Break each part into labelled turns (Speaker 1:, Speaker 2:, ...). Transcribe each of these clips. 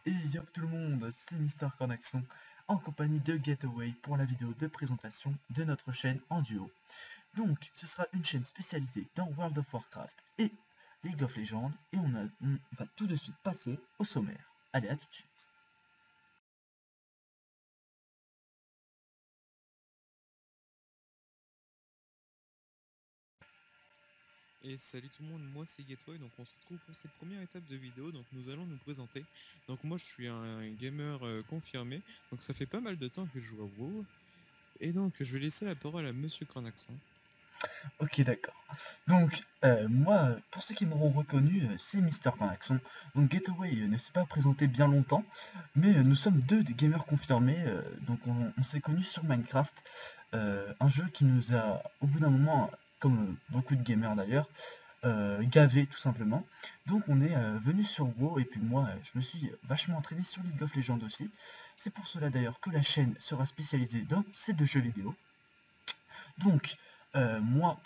Speaker 1: Et yo tout le monde, c'est Mister Cornaxon en compagnie de Getaway pour la vidéo de présentation de notre chaîne en duo. Donc ce sera une chaîne spécialisée dans World of Warcraft et League of Legends et on va tout de suite passer au sommaire. Allez, à tout de suite.
Speaker 2: Et salut tout le monde, moi c'est Getaway, donc on se retrouve pour cette première étape de vidéo, donc nous allons nous présenter. Donc moi je suis un gamer confirmé, donc ça fait pas mal de temps que je joue à WoW, et donc je vais laisser la parole à Monsieur Cornaxon.
Speaker 1: Ok, d'accord. Donc moi, pour ceux qui m'auront reconnu, c'est Mister Cornaxon. Donc Getaway ne s'est pas présenté bien longtemps, mais nous sommes deux des gamers confirmés. Donc on s'est connus sur Minecraft, un jeu qui nous a, au bout d'un moment, comme beaucoup de gamers d'ailleurs, gavé tout simplement. Donc on est venu sur WoW et puis moi je me suis vachement entraîné sur League of Legends aussi. C'est pour cela d'ailleurs que la chaîne sera spécialisée dans ces deux jeux vidéo. Donc moi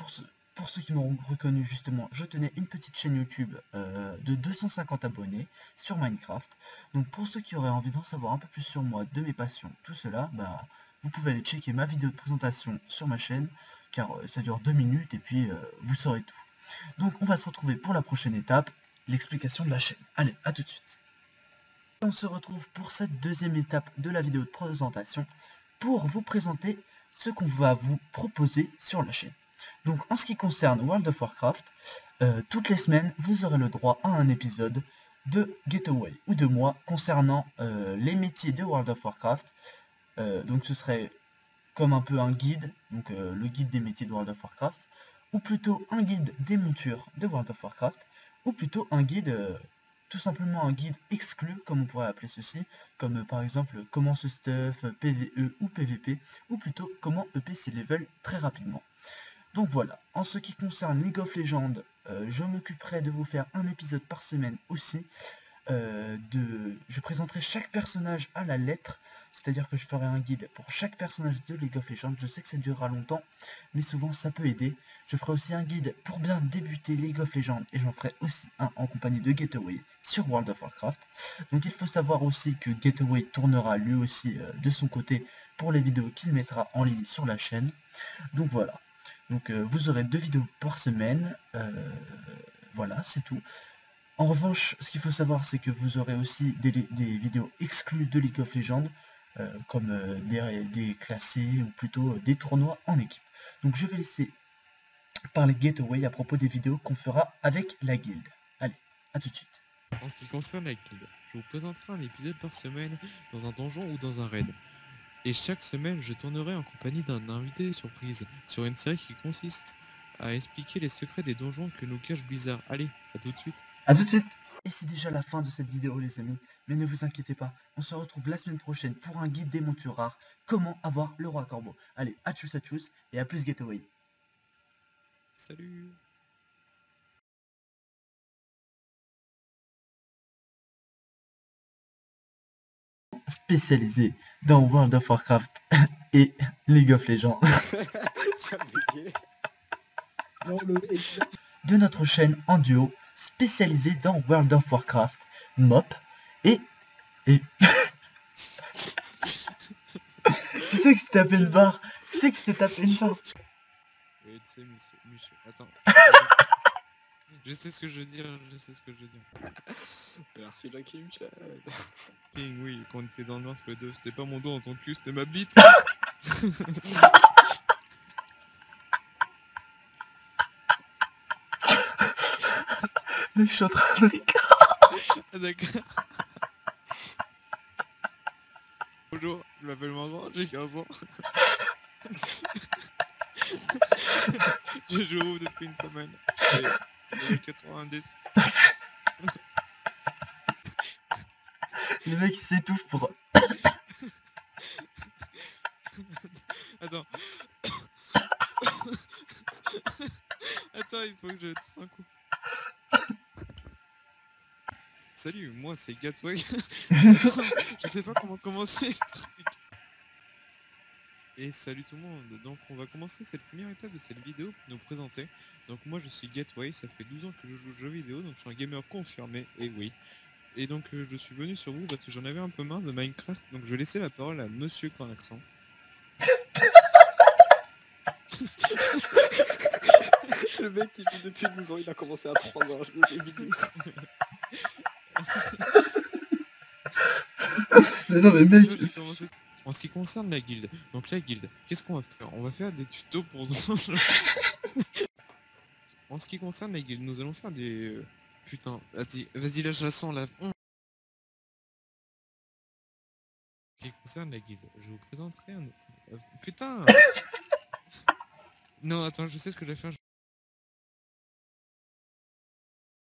Speaker 1: pour ceux qui m'ont reconnu justement, je tenais une petite chaîne YouTube de 250 abonnés sur Minecraft. Donc pour ceux qui auraient envie d'en savoir un peu plus sur moi, de mes passions, tout cela, bah vous pouvez aller checker ma vidéo de présentation sur ma chaîne, car ça dure 2 minutes et puis vous saurez tout. Donc on va se retrouver pour la prochaine étape, l'explication de la chaîne. Allez, à tout de suite. On se retrouve pour cette deuxième étape de la vidéo de présentation pour vous présenter ce qu'on va vous proposer sur la chaîne. Donc en ce qui concerne World of Warcraft, toutes les semaines vous aurez le droit à un épisode de Getaway ou de moi concernant les métiers de World of Warcraft. Donc ce serait comme un peu un guide, donc le guide des métiers de World of Warcraft, ou plutôt un guide des montures de World of Warcraft, ou plutôt un guide, tout simplement un guide exclu, comme on pourrait appeler ceci, comme par exemple comment se stuff, PvE ou PvP, ou plutôt comment EP ses levels très rapidement. Donc voilà, en ce qui concerne League of Legends, je m'occuperai de vous faire un épisode par semaine aussi, je présenterai chaque personnage à la lettre, c'est-à-dire que je ferai un guide pour chaque personnage de League of Legends. Je sais que ça durera longtemps, mais souvent ça peut aider. Je ferai aussi un guide pour bien débuter League of Legends, et j'en ferai aussi un en compagnie de Getaway sur World of Warcraft. Donc il faut savoir aussi que Getaway tournera lui aussi de son côté pour les vidéos qu'il mettra en ligne sur la chaîne. Donc voilà. Donc vous aurez 2 vidéos par semaine. Voilà, c'est tout. En revanche, ce qu'il faut savoir, c'est que vous aurez aussi des vidéos exclues de League of Legends, comme des classés, ou plutôt des tournois en équipe. Donc je vais laisser parler Getaway à propos des vidéos qu'on fera avec la guilde. Allez, à tout de suite.
Speaker 2: En ce qui concerne la guilde, je vous présenterai un épisode par semaine dans un donjon ou dans un raid. Et chaque semaine, je tournerai en compagnie d'un invité surprise sur une série qui consiste à expliquer les secrets des donjons que nous cache Blizzard. Allez, à tout de suite.
Speaker 1: À tout de suite. Et c'est déjà la fin de cette vidéo les amis, mais ne vous inquiétez pas, on se retrouve la semaine prochaine pour un guide des montures rares, comment avoir le roi corbeau. Allez, à tchuss, et à plus Getaway.
Speaker 2: Salut.
Speaker 1: Spécialisé dans World of Warcraft et League of Legends. De notre chaîne en duo spécialisée dans World of Warcraft, MOP et... Qui c'est que s'est tapé une barre? Qui c'est que s'est tapé une barre?
Speaker 2: Et tu sais, Michel, attends. Je sais ce que je veux dire, je sais ce que je veux dire.
Speaker 3: Merci Lucky Michel.
Speaker 2: King, oui, quand on était dans le noir tous les deux, c'était pas mon dos dans ton cul, c'était ma bite.
Speaker 1: Mec, je suis en train de...
Speaker 2: Ah d'accord. Bonjour, je m'appelle Mandran, j'ai 15 ans. Je joue depuis une semaine. Et level 90.
Speaker 1: Le mec il s'étouffe pour...
Speaker 2: Attends. Attends, il faut que je tousse un coup. Salut, moi c'est Gatway. Je sais pas comment commencer le truc. Et salut tout le monde, donc on va commencer cette première étape de cette vidéo pour nous présenter. Donc moi je suis Gateway, ça fait 12 ans que je joue aux jeux vidéo, donc je suis un gamer confirmé, et oui. Et donc je suis venu sur vous parce que j'en avais un peu marre de Minecraft, donc je vais laisser la parole à Monsieur Cornaxon.
Speaker 3: Le mec qui joue depuis 12 ans, il a commencé à 3 ans à jouer aux jeux vidéo.
Speaker 1: Mais non, mais mec,
Speaker 2: Moi, j'ai commencé- En ce qui concerne la guilde, donc la guilde, qu'est-ce qu'on va faire? On va faire des tutos pour En ce qui concerne la guilde, nous allons faire des... Putain, vas-y lâche la sang là. En ce qui concerne la guilde, je vous présenterai un... Putain. Non, attends, je sais ce que je vais faire.